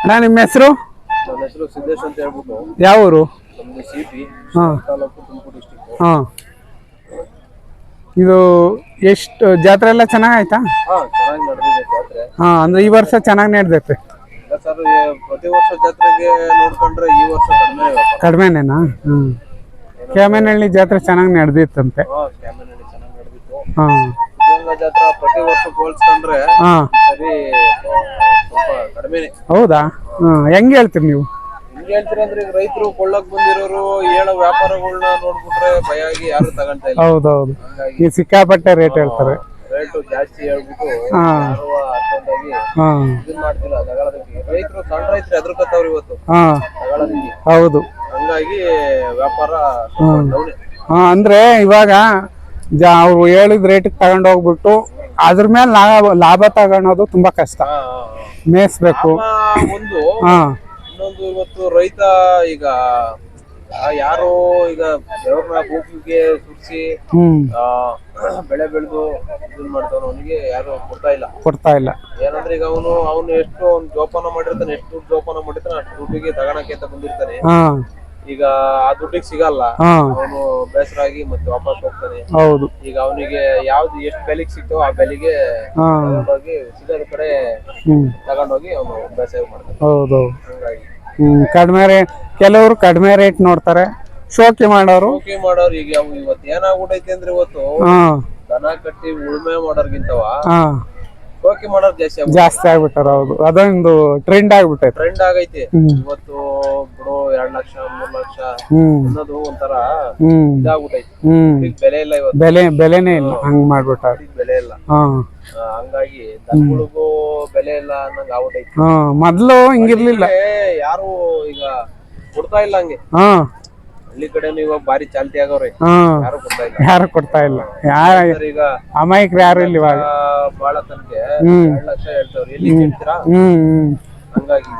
ಅಣ್ಣ ನಿಮ್ಮ ಹೆಸರು? ನನ್ನ ಹೆಸರು ಸಿದ್ದೇಶ್ ಅಂತ ಹೇಳ್ಬಿಟ್ಟು. ಯಾವ ಊರು? ನಮ್ದು ಸಿಪಿ ತಾಲೂಕು ತುಮಕೂರು ಡಿಸ್ಟಿಕ್. ಹಾಂ, ಇದು ಎಷ್ಟು ಜಾತ್ರೆ ಎಲ್ಲ ಚೆನ್ನಾಗಾಯ್ತಾ? ಚೆನ್ನಾಗಿ ನಡೆದಿದೆ ಜಾತ್ರೆ. ಅಂದ್ರೆ ಈ ವರ್ಷ ಚೆನ್ನಾಗಿ ನಡೆದೈತೆ? ಇಲ್ಲ ಸರ್, ಪ್ರತಿ ವರ್ಷ ಜಾತ್ರೆಗೆ ನೋಡ್ಕೊಂಡ್ರೆ ಈ ವರ್ಷ ಕಡಿಮೆನೇನಾ? ಕ್ಯಾಮನಹಳ್ಳಿ ಜಾತ್ರೆ ಚೆನ್ನಾಗಿ ನಡೆದಿತ್ತಂತೆ. ಕ್ಯಾಮನಹಳ್ಳಿ ಚೆನ್ನಾಗಿ ನಡೆದಿತ್ತು. ಹಾಂ, ಜಾತ್ರೆ ಪ್ರತಿ ವರ್ಷ ಹೋಲಿಸ್ಕೊಂಡ್ರೆ ಸರಿ ಸ್ವಲ್ಪ ಕಡಿಮೆನೆ. ಹೌದಾ? ಹೆಂಗೆ ಹೇಳ್ತೀರಿ ನೀವು? ಹೆಂಗೆ ಹೇಳ್ತೀರಿ ಅಂದ್ರೆ, ಈಗ ರೈತರು ಕೊಳ್ಳಕ್ ಬಂದಿರೋರು ಹೇಳೋ ವ್ಯಾಪಾರಗಳನ್ನ ನೋಡ್ಬಿಟ್ರೆ ಭಯ ಆಗಿ ಯಾರು ತಗೊಂತ ಇಲ್ಲ. ಹೌದೌದು, ಈ ಸಿಕ್ಕಾಪಟ್ಟೆ ರೇಟ್ ಹೇಳ್ತಾರೆ. ರೇಟು ಜಾಸ್ತಿ ಹೇಳ್ಬಿಟ್ಟು ಯಾರು ಅಷ್ಟೊಂದಾಗಿ ಇದನ್ ಮಾಡ್ತಿಲ್ಲ ತಗೊಳೋದಕ್ಕೆ. ರೈತರು ಸಣ್ಣ ರೈತರು ಎದುರ್ಕತ್ತವ್ರು ಇವತ್ತು ತಗೊಳೋದಕ್ಕೆ. ಹೌದು, ಹಂಗಾಗಿ ವ್ಯಾಪಾರ ಡೌನ್. ಅಂದ್ರೆ ಇವಾಗ ಅವ್ರು ಹೇಳಿದ ರೇಟಿಗೆ ತಗೊಂಡು ಹೋಗ್ಬಿಟ್ಟು ಅದ್ರ ಮೇಲೆ ಲಾಭ ತಗೊಳೋದು ತುಂಬಾ ಕಷ್ಟ. ಮೇಯಿಸ್ಬೇಕು. ಒಂದು ಇನ್ನೊಂದು, ಇವತ್ತು ರೈತ ಈಗ ಯಾರು ಈಗ ದೇವ್ರನ್ನ ಭೂಮಿಗೆ ಸುರಿಸಿ ಬೆಳೆ ಬೆಳೆದು ಇದನ್ ಮಾಡ್ತಾವ, ಅವನಿಗೆ ಯಾರು ಕೊಡ್ತಾ ಇಲ್ಲ. ಏನಂದ್ರೆ ಈಗ ಅವನು ಎಷ್ಟು ಜೋಪಾನ ಮಾಡಿರ್ತಾನೆ, ಎಷ್ಟು ದುಡ್ಡು ಜೋಪಾನ ಮಾಡಿರ್ತಾನೆ, ಅಷ್ಟು ದುಡ್ಡಿಗೆ ತಗೋಣಕ್ಕೆ ಅಂತ ಬಂದಿರ್ತಾನೆ. ಈಗ ಆ ದುಡ್ಡಿಗೆ ಸಿಗಲ್ಲ, ಅವನು ಬೇಸರಾಗಿ ಮತ್ತೆ ವಾಪಸ್ ಹೋಗ್ತಾನೆ. ಹೌದು, ಈಗ ಅವನಿಗೆ ಯಾವ್ದು ಎಷ್ಟು ಬೆಲೆಗೆ ಸಿಗ್ತೋ ಆ ಬೆಲೆಗೆ ತಗೊಂಡೋಗಿ ಸಿಗೋದ ಕಡೆ ತಗೊಂಡೋಗಿ ಅವನು ಬೇಸಾಯ ಮಾಡ್ತಾನೆ. ಹೌದು, ಹಂಗಾಗಿ ಕಡಿಮೆ ರೇಟ್, ಕೆಲವರು ಕಡಿಮೆ ರೇಟ್ ನೋಡ್ತಾರೆ. ಶೋಕಿ ಮಾಡೋರು ಈಗ ಇವತ್ತು ಏನಾಗ್ಬಿಟ್ಟೈತಿ ಅಂದ್ರೆ, ಇವತ್ತು ದನ ಕಟ್ಟಿ ಉಳುಮೆ ಮಾಡೋರ್ಗಿಂತವ ಶೋಕಿ ಮಾಡೋರು ಜಾಸ್ತಿ ಆಗ್ಬಿಟ್ಟಾರ. ಹೌದು, ಅದೊಂದು ಟ್ರೆಂಡ್ ಆಗೈತಿ. ಇವತ್ತು ಬಿಡು 2 ಲಕ್ಷ 3 ಲಕ್ಷ ಅನ್ನೋದು ಒಂಥರ ಇದಾಗ್ಬಿಟ್ಟೈತಿ. ಬೆಲೆ ಇಲ್ಲ, ಇವತ್ತು ಬೆಲೆನೇ ಇಲ್ಲ. ಹಂಗ್ ಮಾಡ್ಬಿಟ್ಟಾರ, ಬೆಲೆ ಇಲ್ಲ. ಹಂಗಾಗಿ ದನಗಳಿಗೂ ಬೆಲೆ ಇಲ್ಲ ಅನ್ನಂಗ ಆಗ್ಬಿಟ್ಟೈತಿ. ಮೊದ್ಲು ಹಿಂಗಿರ್ಲಿಲ್ಲ, ಯಾರು ಈಗ ಕೊಡ್ತಾ ಇಲ್ಲ ಹಂಗೆ. ಹಳ್ಳಿ ಕಡೆ ಇವಾಗ ಬಾರಿ ಚಾಲ್ತಿ ಆಗವ್ರಿ, ಯಾರು ಕೊಡ್ತಾ ಇಲ್ಲ. ಈಗ ಅಮಾಯಕರು ಯಾರು ಇಲ್ಲ ಇವಾಗ. ಬಾಳ ತನಗೆ 2 ಲಕ್ಷ ಹೇಳ್ತಾವ್ರಿ, ಎಲ್ಲಿ ಕೇಳ್ತೀರಾ? ಹಂಗಾಗಿ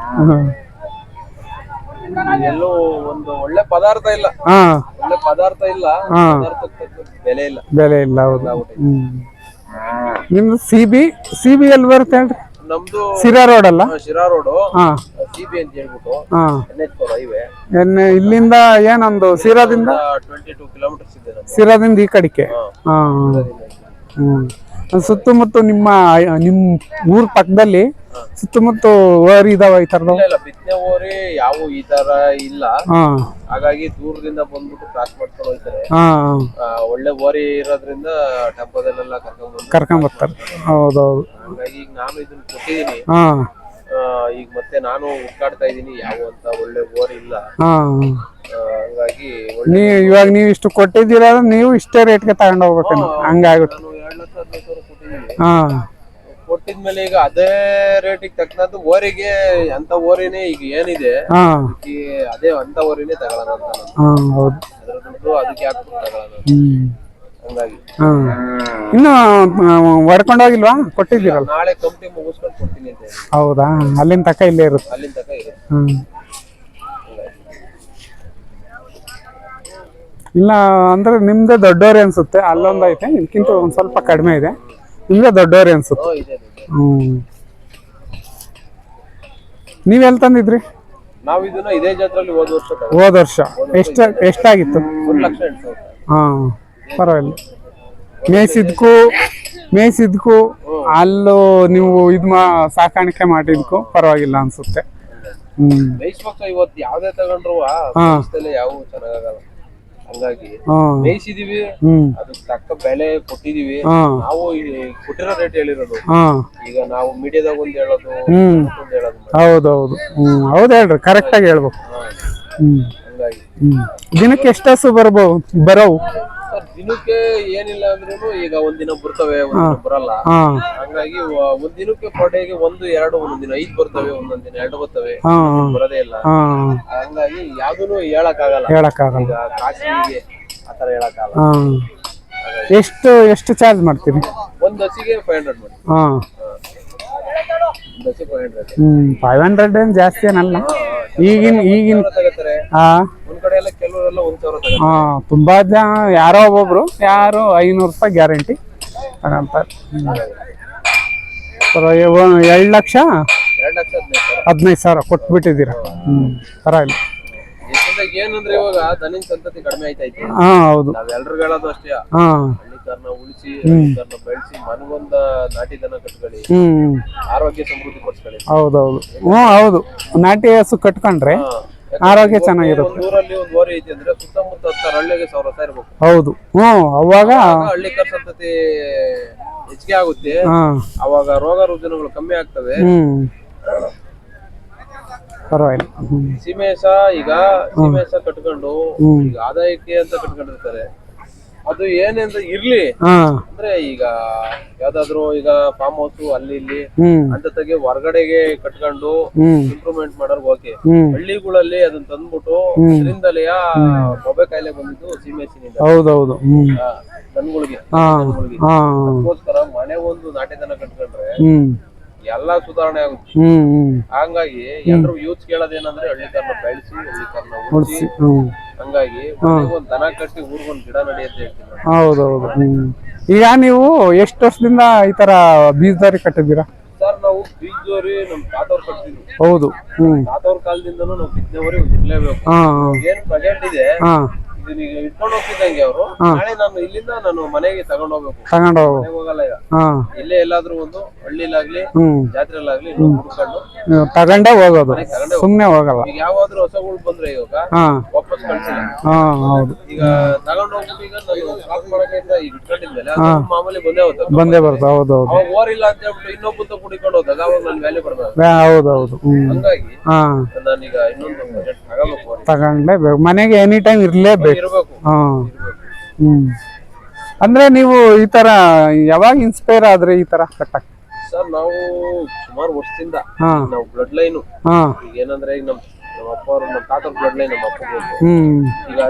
ಎಲ್ಲೂ ಒಂದು ಒಳ್ಳೆ ಪದಾರ್ಥ ಇಲ್ಲ. ಪದಾರ್ಥಕ್ಕೆ ಬೆಲೆ ಇಲ್ಲ. ಹೌದು. ನಿಮ್ದು ಸಿಬಿ ಎಲ್ಲಿ ಬರುತ್ತೆ ಹೇಳ್ರಿ? ನಮ್ದು ಸಿರಾ ರೋಡ್ ಅಲ್ಲ? ಶಿರಾ ರೋಡ್, ಸಿಬಿ ಅಂತ ಹೇಳ್ಬಿಟ್ಟು NH4 ಹೈವೇ. ಇಲ್ಲಿಂದ ಏನೊಂದು ಸಿರಾದಿಂದ 22 ಕಿಲೋಮೀಟರ್ಸ್ ಇದೆ. ಸಿರಾದಿಂದ ಈ ಕಡೆಗೆ. ಸುತ್ತಮುತ್ತ ನಿಮ್ಮ ಊರ್ ಪಕ್ಕದಲ್ಲಿ ಸುತ್ತಮುತ್ತ ಓರಿ ಇದಾವ ಈ ತರದ? ಬಿತ್ತನೆ ಓರಿ ಯಾವ ಈ ತರ ಇಲ್ಲ. ಹಾಗಾಗಿ ದೂರದಿಂದ ಬಂದ್ಬಿಟ್ಟು ಕ್ರಾಸ್ ಮಾಡ್ಕೊಂಡು ಹೋಗ್ತಾರೆ. ಒಳ್ಳೆ ಓರಿ ಇರೋದ್ರಿಂದ ಟೆಂಪೋದಲ್ಲೆಲ್ಲ ಕರ್ಕೊಂಡ್ ಬರ್ತಾರೆ. ಹೌದೌದು. ಹಾಗಾಗಿ ಈಗ ನಾನು ಇದನ್ನ ಕೊಟ್ಟಿದೀನಿ. ಈಗ ಮತ್ತೆ ನಾನು ಹುಡ್ಕಾಡ್ತಾ ಇದೀನಿ ಯಾವ ಅಂತ ಒಳ್ಳೆ ಓರಿ ಇಲ್ಲ. ಹಂಗಾಗಿ ಇವಾಗ ನೀವು ಇಷ್ಟು ಕೊಟ್ಟಿದ್ದೀರಾ, ನೀವು ಇಷ್ಟೇ ರೇಟ್ಗೆ ತಗೊಂಡ್ ಹೋಗ್ಬೇಕು, ಹಂಗಾಗುತ್ತೆ. 2,15,000 ಕೊಟ್ಟಿದ್ದೀನಿ. ಕೊಟ್ಟಿದ್ಮೇಲೆ ಈಗ ಅದೇ ರೇಟಿಗೆ ತಕ್ಕಂತ ಓರಿಗೆ ಅಂತ ಓರಿನೇ ಈಗ ಏನಿದೆ, ಅದೇ ಅಂತ ಓರಿನೇ ತಗೊಳ್ಳೋಣ ಅಂತ. ಅದ್ರ ದುಡ್ಡು ಅದಕ್ಕೆ ಹಾಕ್ಬಿಟ್ಟು ತಗೊಳ್ಳೋಣ. ಹಂಗಾಗಿ ಇನ್ನು ಹೊಡ್ಕೊಂಡೋಗಿಲ್ವಾ? ಕೊಟ್ಟಿದ್ದೀರಲ್ಲ? ನಾಳೆ ಕಂಪ್ನಿ ಮುಗಿಸ್ಕೊಂಡು ಕೊಡ್ತೀನಿ ಅಂತ. ಹೌದಾ? ಅಲ್ಲಿಂದ ತಕ ಇಲ್ಲೇ ಇರುತ್ತೆ. ಇಲ್ಲ ಅಂದ್ರೆ ನಿಮ್ದೇ ದೊಡ್ಡವ್ರೆ ಅನ್ಸುತ್ತೆ. ಅಲ್ಲೊಂದು ಐತೆ, ಇದಕ್ಕಿಂತ ಒಂದ್ ಸ್ವಲ್ಪ ಕಡಿಮೆ ಇದೆ. ನಿಮ್ದೇ ದೊಡ್ಡವ್ರೆ ಅನ್ಸುತ್ತೆ. ನೀವ್ ಎಲ್ಲಿ ತಂದಿದ್ರಿ? ನಾವು ಇದನ್ನ ಇದೇ ಜಾತ್ರೆಯಲ್ಲಿ ಹೋದ ವರ್ಷ ಎಷ್ಟಾಗಿತ್ತು? 1 ಲಕ್ಷ 8,000. ಪರವಾಗಿಲ್ಲ. ಮೇಯ್ಸಿದ್ಕು ಅಲ್ಲೂ ನೀವು ಸಾಕಾಣಿಕೆ ಮಾಡಿದ್ಕು ಪರವಾಗಿಲ್ಲ ಅನ್ಸುತ್ತೆ. ಇವತ್ತು ಯಾವ್ದೇ ತಗೊಂಡ್ರು ಯಾವ ಚೆನ್ನಾಗಲ್ಲ. ಹಂಗಾಗಿ ಮೇಯಿಸಿದೀವಿ, ಅದಕ್ಕೆ ತಕ್ಕ ಬೆಲೆ ಕೊಟ್ಟಿದೀವಿ. ನಾವು ಕೊಟ್ಟಿರೋ ರೇಟ್ ಹೇಳಿರೋದು. ಈಗ ನಾವು ಮೀಡಿಯಾದಾಗ ಒಂದ್ ಹೇಳೋದು. ಹೌದೌದು, ಹೌದು ಹೇಳ್ರಿ, ಕರೆಕ್ಟ್ ಆಗಿ ಹೇಳ್ಬೇಕು. ಹಂಗಾಗಿ ದಿನಕ್ಕೆ ಎಷ್ಟು ಹಸು ಬರವು? ದಿನಕ್ಕೆ ಏನಿಲ್ಲ ಅಂದ್ರೂ ಈಗ ಒಂದಿನ ಬರ್ತವೆ, ಒಂದಿನ ಬರಲ್ಲ. ಹಂಗಾಗಿ ಒಂದಿನಕ್ಕೆ ಪರ್ ಡೇಗೆ 1-2, ಒಂದೊಂದಿನ 5 ಬರ್ತವೆ, ಒಂದೊಂದಿನ 2 ಬರ್ತವೆ, ಬರೋದೇ ಇಲ್ಲ. ಹಂಗಾಗಿ ಯಾವ್ದೂನು ಹೇಳಕ್ಕಾಗಲ್ಲ. ಈಗ ಕಾಸಿಗೆ ಆತರ ಹೇಳಕ್ಕಾಗಲ್ಲ. ಎಷ್ಟು ಚಾರ್ಜ್ ಮಾಡ್ತೀರಿ? ಒಂದ್ ಹಸಿಗೆ 500 ಮಾಡಿ. 500 ಏನ್ ಜಾಸ್ತಿ ಏನಲ್ಲ. ಈಗಿನ ತಗೋತಾರೆ. ಒಂದ್ ಕಡೆ ಎಲ್ಲ ಕೆಲವರೆಲ್ಲ 1,000 ತಗೋತಾರೆ. ತುಂಬಾ ಜನ, ಯಾರೋ ಒಬ್ಬೊಬ್ರು 500 ರೂಪಾಯಿ ಗ್ಯಾರಂಟಿ ತಗೊಂತಾರೆ. 2 ಲಕ್ಷ 2 15,000 ಕೊಟ್ಬಿಟ್ಟಿದ್ದೀರಾ. ಪರವಾಗಿಲ್ಲ. ಏನಂದ್ರೆ ಇವಾಗ ದನಿನ್ ಸಂತತಿ ಕಡಿಮೆ ಆಯ್ತೈತಿ. ಹೌದು. ನಾವೆಲ್ಲರೂ ಹೇಳೋದು ಅಷ್ಟೇ, ಹಳ್ಳಿಕಾರನ ಉಳಿಸಿ, ಹಳ್ಳಿಕಾರನ ಬೆಳೆಸಿ, ಮನಗೊಂದ ನಾಟಿ ದನ ಕಟ್ಕೊಳ್ಳಿ, ಆರೋಗ್ಯ ಸಮೃದ್ಧಿ ಪಡಿಸ್ಕೊಳ್ಳಿ. ಹೌದೌದು. ಹೌದು, ನಾಟಿ ಹಸು ಕಟ್ಕೊಂಡ್ರೆ ಆರೋಗ್ಯ ಚೆನ್ನಾಗಿರುತ್ತೆ. ಊರಲ್ಲಿ ಒಂದು ಓರಿ ಐತಿ ಅಂದ್ರೆ ಸುತ್ತಮುತ್ತ 10 ಹಳ್ಳಿಗೆ 1,000 ಇರ್ಬೇಕು. ಹೌದು. ಅವಾಗ ಹಳ್ಳಿಕಾರ ಸಂತತಿ ಹೆಚ್ಚಿಗೆ ಆಗುತ್ತೆ. ಅವಾಗ ರೋಗ ರುಜಿನಗಳು ಕಮ್ಮಿ ಆಗ್ತವೆ. ಪರವಾಗಿಲ್ಲ. ಸೀಮೆಸ ಕಟ್ಕೊಂಡು ಈಗ ಆದಾಯಕ್ಕೆ ಅಂತ ಕಟ್ಕೊಂಡಿರ್ತಾರೆ. ಅದು ಏನೆಂದ್ರೆ ಇರ್ಲಿ ಅಂದ್ರೆ ಈಗ ಯಾವ್ದಾದ್ರು ಈಗ ಫಾರ್ಮ್ ಹೌಸ್ ಅಲ್ಲಿ ಇಲ್ಲಿ ಅಂತಗೆ ಹೊರಗಡೆಗೆ ಕಟ್ಕೊಂಡು ಇಂಪ್ರೂವ್ಮೆಂಟ್ ಮಾಡೋರ್ಗೆ ಓಕೆ. ಹಳ್ಳಿಗಳಲ್ಲಿ ಅದನ್ನ ತಂದ್ಬಿಟ್ಟು ಅದರಿಂದಲೇ ಮೊಬೆ ಕಾಯಿಲೆ ಬಂದಿದ್ದು ಸೀಮೆಸಿನಿಂದ. ಹೌದೌದು. ದನಗಳಿಗೆ ಅದಕ್ಕೋಸ್ಕರ ಮನೆ ಒಂದು ನಾಟಿ ದನ ಕಟ್ಕೊಂಡ್ರೆ ಎಲ್ಲಾ ಸುಧಾರಣೆ ಆಗುತ್ತೆ. ಹಂಗಾಗಿ ಎಲ್ರು ಯೂತ್ ಕೇಳೋದೇನಂದ್ರೆ ಹಳ್ಳಿಕಾರನ ಬೆಳೆಸಿ, ಹಳ್ಳಿಕಾರನ ಉಳಿಸಿ. ಹಂಗಾಗಿ ಒಂದ್ ದನ ಕಟ್ಟಿ ಊರ್ಗೊಂದ್ ಗಿಡ ನಡಿ ಅಂತ ಹೇಳ್ತೀನಿ. ಹೌದೌದು. ಈಗ ನೀವು ಎಷ್ಟು ವರ್ಷದಿಂದ ಈ ತರ ಬೀಜದಾರಿ ಕಟ್ಟಿದ್ದೀರಾ? ಸರ್ ನಾವು ಬೀಜದವ್ರಿ ನಮ್ ತಾತವ್ರು ಕಟ್ತಿದ್ವಿ. ಹೌದು. ತಾತವ್ರ ಕಾಲದಿಂದನೂ ನಾವು ಬಿತ್ತನೆವರಿ ಇರ್ಲೇಬೇಕು. ಏನ್ ಪ್ರೆಸೆಂಟ್ ಇದೆ ಇದನ್ನ ಇಟ್ಕೊಂಡು ಹೋಗ್ತಿದ್ದಂಗೆ ಅವರು ನಾಳೆ ನಾನು ಮನೆಗೆ ತಗೊಂಡ್ ಹೋಗಲ್ಲ. ಈಗ ಇಲ್ಲೇ ಎಲ್ಲಾದ್ರೂ ಒಂದು ಹಳ್ಳಿಲಾಗ್ಲಿ ಜಾತ್ರೆಲಾಗ್ಲಿ ಹುಡ್ಕೊಂಡು ತಗೊಂಡೇ ಹೋಗೋದು, ಸುಮ್ನೆ ಹೋಗಲ್ಲ. ಈಗ ಯಾವಾದ್ರೂ ಹೊಸಗಳು ಬಂದ್ರೆ ಇವಾಗ ವಾಪಸ್ ಕಳ್ಸಿಲ್ಲ. ಈಗ ತಗೊಂಡ್ ಹೋಗ್ಬಿಟ್ಟು ಈಗ ನಾನು ಸ್ಟಾಕ್ ಮಾಡಕ್ಕಿಂತ ಈಗ ಇಟ್ಕೊಂಡಿದ್ಮೇಲೆ ಮಾಮೂಲಿ ಬಂದೇ ಬರ್ತದೆ. ಹೌದೌದು. ಅವಾಗ ಓರಿಲ್ಲ ಅಂತ ಹೇಳ್ಬಿಟ್ಟು ಇನ್ನೊಬ್ಬಂತ ಕುಡಿಕೊಂಡು ಹೋದಾಗ ಅವಾಗ ನನ್ ವ್ಯಾಲ್ಯೂ ಬರ್ತದೆ. ಹೌದೌದು. ಹಂಗಾಗಿ ನಾನೀಗ ಇನ್ನೊಂದು ತಗೊಂಡ್ಲೇಬೇಕು, ಮನೆಗೆ ಎನಿ ಟೈಮ್ ಇರ್ಲೇಬೇಕು. ಅಂದ್ರೆ ನೀವು ಈ ತರ ಯಾವಾಗ ಇನ್ಸ್ಪೈರ್ ಆದ್ರೆ ಈ ತರ ಕಟ್ಟಕ್? ಸರ್ ನಾವು ಸುಮಾರು ವರ್ಷದಿಂದ ನಾವು ಬ್ಲಡ್ ಲೈನ್ ಏನಂದ್ರೆ ಈಗ ನಮ್ಮ ಅಪ್ಪ ಅವ್ರ ನಮ್ಮ ತಾತರ ಬ್ಲಡ್ ಲೈನ್ ನಮ್ಮ ಅಪ್ಪ ಬಂತು. ಈಗ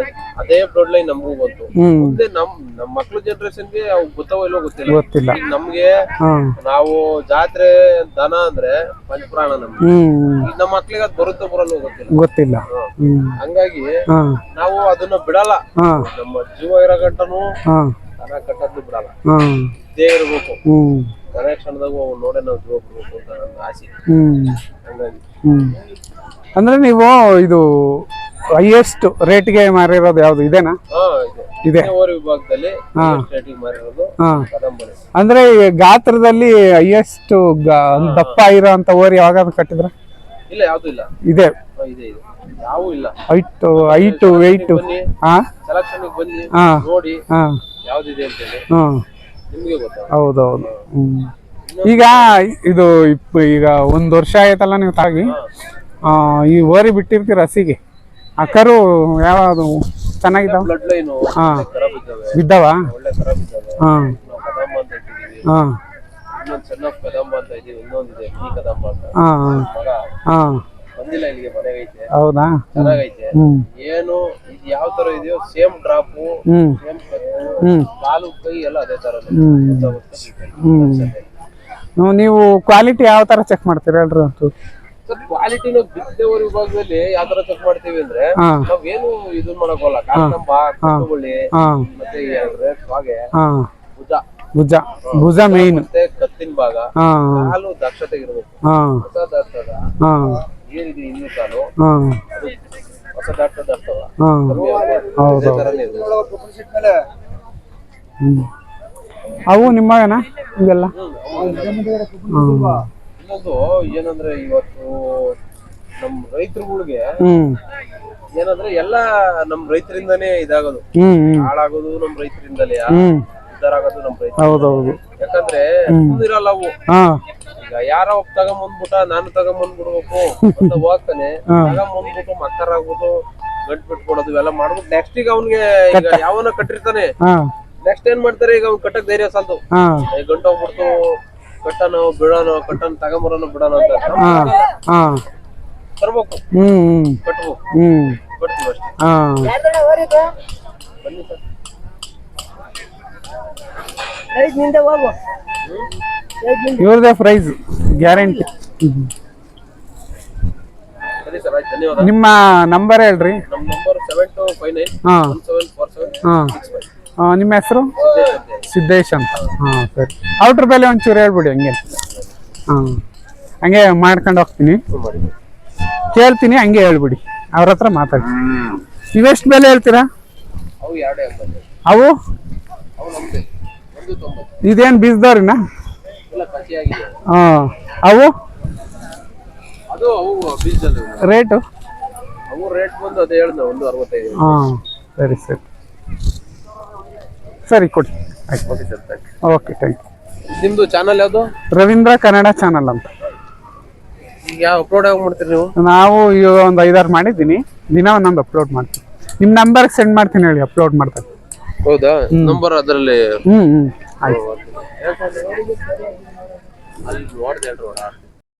ಅದೇ ಬ್ಲಡ್ ಲೈನ್ ನಮಗೂ ಬಂತು. ಮುಂದೆ ನಮ್ಮ ಮಕ್ಳು ಜನರೇಷನ್ಗೆ ಅವ್ ಗೊತ್ತವ ಇಲ್ಲೋ ಗೊತ್ತಿಲ್ಲ. ಈಗ ನಮ್ಗೆ ನಾವು ಜಾತ್ರೆ ದನ ಅಂದ್ರೆ ಪಂಚಪ್ರಾಣ ನಮ್ಗೆ. ಈಗ ನಮ್ಮ ಮಕ್ಳಿಗೆ ಅದ್ ಬರುತ್ತೋ ಬರಲ್ಲ ಗೊತ್ತಿಲ್ಲ. ಹಂಗಾಗಿ ನಾವು ಅದನ್ನ ಬಿಡಲ್ಲ. ನಮ್ಮ ಜೀವ ಇರೋ ಗಂಟನು ದನ ಕಟ್ಟದ್ದು ಬಿಡಲ್ಲ. ಇದೇ ಇರ್ಬೇಕು. ಕೊನೆ ಕ್ಷಣದಾಗ ನೋಡೇ ನಾವು ಜೀವ ಬಿಡ್ಬೇಕು ಅಂತ ನನ್ನ ಆಸೆ. ಹಂಗಾಗಿ ಅಂದ್ರೆ ನೀವು ಇದು ಹೈಯೆಸ್ಟ್ ರೇಟ್ಗೆ ಮಾರಿರೋದು ಯಾವ್ದು ಇದೇನಾ? ಇದೆ ವಿಭಾಗದಲ್ಲಿ ಮಾರಿರೋದು ಕದಂಬರಿ. ಅಂದ್ರೆ ಗಾತ್ರದಲ್ಲಿ ಹೈಯೆಸ್ಟ್ ದಪ್ಪ ಇರೋ ಅಂತ ಓರಿ ಯಾವಾಗ ಕಟ್ಟಿದ್ರ? ಇಲ್ಲ, ಯಾವ್ದು ಇಲ್ಲ. ಇದೆ ಯಾವೂ ಇಲ್ಲ. ಹೈಟ್ ವೆಯ್ಟ್ ಸೆಲೆಕ್ಷನ್ ಬನ್ನಿ ನೋಡಿ ಯಾವ್ದಿದೆ ಅಂತ ಹೇಳಿ ನಿಮ್ಗೆ ಗೊತ್ತಾಗುತ್ತೆ. ಹೌದೌದು. ಈಗ ಇದು ಈಗ 1 ವರ್ಷ ಆಯ್ತಲ್ಲ ನೀವು ತಾಗಿ, ಈ ಓರಿ ಬಿಟ್ಟಿರ್ತೀರ ಹಸಿಗೆ, ಆ ಕರು ಯಾವ್ದು ಚೆನ್ನಾಗಿದ್ದಾವ? Blood line ಬಿದ್ದಾವ? ಒಳ್ಳೆ ಖರಾಬ್ ಇದ್ದಾವೆ. ಕದಂಬ ಅಂತ ಇಟ್ಟಿದೀವಿ. ಇನ್ನೊಂದು ಸಣ್ಣ ಕದಂಬ ಅಂತ ಇದೀವಿ. ಇನ್ನೊಂದಿದೆ ಈ ಕದಂಬ ಅಂತ. ಮಗ ಬಂದಿಲ್ಲ ಇಲ್ಲಿಗೆ, ಮನೆಗೆ ಐತೆ. ಹೌದಾ? ಚೆನ್ನಾಗೈತೆ. ಏನು ಇದು ಯಾವ ತರ ಇದೆಯೋ ಸೇಮ್ ಡ್ರಾಪ್, ಸೇಮ್ ಕಾಲು ಕೈ ಎಲ್ಲ ಅದೇ ತರ. ನೀವು ಕ್ವಾಲಿಟಿ ಯಾವ ತರ ಚೆಕ್ ಮಾಡ್ತೀರಾ ಹೇಳ್ರಿ? ಸರ್ ಕ್ವಾಲಿಟಿ ನಾವು ಬಿತ್ತೇವರಿ ವಿಭಾಗದಲ್ಲಿ ಯಾವ ತರ ಚೆಕ್ ಮಾಡ್ತೀವಿ ಅಂದ್ರೆ ನಾವೇನು ಇದನ್ ಮಾಡಕೋಲ್ಲ. ಕಾಕಂಬ, ಕಟ್ಟುಗುಳ್ಳಿ, ಮತ್ತೆ ಭುಜ ಮೇನ್, ಮತ್ತೆ ಕತ್ತಿನ ಭಾಗ, ಕಾಲು ದಕ್ಷತೆ ಇರಬೇಕು. ಹೊಸ ದಾಟ್ತದ ಏನಿದೆ ಇನ್ನೂ ಕಾಲು ಹೊಸ ದಾಟ್ತದ ಅವು ನಿಮ್ಮವೇನಾ ಇವೆಲ್ಲ? ಇನ್ನೊಂದು ಏನಂದ್ರೆ ಇವತ್ತು ನಮ್ ರೈತರುಗಳಿಗೆ ಏನಂದ್ರೆ ಎಲ್ಲಾ ನಮ್ ರೈತರಿಂದಾನೇ ಇದಾಗೋದು, ಹಾಳಾಗೋದು ನಮ್ ರೈತರಿಂದಲೇ, ಉದ್ದಾರ ಆಗೋದು ನಮ್ ರೈತ. ಹೌದೌದು. ಯಾಕಂದ್ರೆ ಇರಲ್ಲ ಅವು. ಈಗ ಯಾರೋ ಒಬ್ಬ ತಗೊಂಬಂದ್ಬಿಟ್ಟ ನಾನು ತಗೊಂಬಂದ್ಬಿಡ್ಬೇಕು ಅಂತ ಹೋಗ್ತಾನೆ, ತಗೊಂಬಂದ್ಬಿಟ್ಟು ಮಕ್ಕರಾಗ್ಬಿಟ್ಟು ಗಂಟು ಬಿಟ್ಕೊಡೋದು ಇವೆಲ್ಲ ಮಾಡ್ಬಿಟ್ಟು ನೆಕ್ಸ್ಟ್ ಈಗ ಅವ್ನಿಗೆ ಯಾವನ ಕಟ್ಟಿರ್ತಾನೆ, ನೆಕ್ಸ್ಟ್ ಏನ್ ಮಾಡ್ತಾರೆ, ಈಗ ಅವ್ನು ಕಟ್ಟಕ್ ಧೈರ್ಯ ಸಾಲ್ದು ಗಂಟು ಹೋಗ್ಬಿಡ್ತು, ಕಟ್ಟನೋ ಬಿಡೋನೋ, ಕಟ್ಟನ್ ತಗೊಂಬರೋನೋ ಬಿಡೋನೋ ಅಂತ ತರ್ಬೇಕು, ಕಟ್ಬೇಕು, ಕಟ್ತೀವಿ ಅಷ್ಟೇ. ಬನ್ನಿ ಸರ್. ಇವ್ರದೇ ಪ್ರೈಸ್ ಗ್ಯಾರಂಟಿ. ಸರಿ ಸರ್, ಆಯ್ತು, ಧನ್ಯವಾದ. ನಿಮ್ಮ ನಂಬರ್ ಹೇಳ್ರಿ. ನಮ್ಮ ನಂಬರ್ 7259174765. ನಿಮ್ಮ ಹೆಸರು? ಸಿದ್ದೇಶ್ ಅಂತ. ಸರಿ. ಔಟ್ರ್ ಬೆಲೆ ಒಂಚೂರು ಹೇಳ್ಬಿಡಿ ಹಂಗೆ. ಹಂಗೆ ಮಾಡ್ಕೊಂಡು ಹೋಗ್ತೀನಿ, ಮಾಡಿ. ಕೇಳ್ತೀನಿ, ಹಂಗೆ ಹೇಳ್ಬಿಡಿ, ಅವ್ರ ಹತ್ರ ಮಾತಾಡಿ. ಇವೆಷ್ಟು ಬೆಲೆ ಹೇಳ್ತೀರಾ ಅವು 2.80. ಅವು? ಅವು ನಮ್ದೆ 1.90. ಇದೇನು ಬೀಜದವ್ರಿನ? ಇಲ್ಲ ಕಸಿಯಾಗಿದೆ. ಹಾಂ. ಅವು ಅವು ಬೀಜದಲ್ಲಿ ರೇಟು? ಅವು ರೇಟ್ ಬಂದು ಅದೇ ಹೇಳ್ದ 1.65. ಹಾಂ, ಸರಿ ಸರಿ ಸರಿ, ಕೊಡಿ. ಆಯ್ತು. Okay sir, thank you. Okay, thank you. ನಿಮ್ದು ಚಾನಲ್ ಯಾವುದು? ರವೀಂದ್ರ ಕನ್ನಡ ಚಾನಲ್ ಅಂತ. ಈಗ ಯಾವ ಅಪ್ಲೋಡ್ ಯಾವಾಗ ಮಾಡ್ತೀರಿ ನೀವು? ನಾವು ಇವಾಗ ಒಂದು 5-6 ಮಾಡಿದ್ದೀನಿ, ದಿನ ಒಂದೊಂದು ಅಪ್ಲೋಡ್ ಮಾಡ್ತೀನಿ. ನಿಮ್ಮ ನಂಬರ್ಗೆ ಸೆಂಡ್ ಮಾಡ್ತೀನಿ, ಹೇಳಿ, ಅಪ್ಲೋಡ್ ಮಾಡ್ತೀನಿ. ಹೌದಾ? ನಂಬರ್ ಅದರಲ್ಲಿ ಹ್ಞೂ ಆಯ್ತು. ಅಲ್ಲಿ ನೋಡ್ದೆ ಹೇಳ್ರಿ.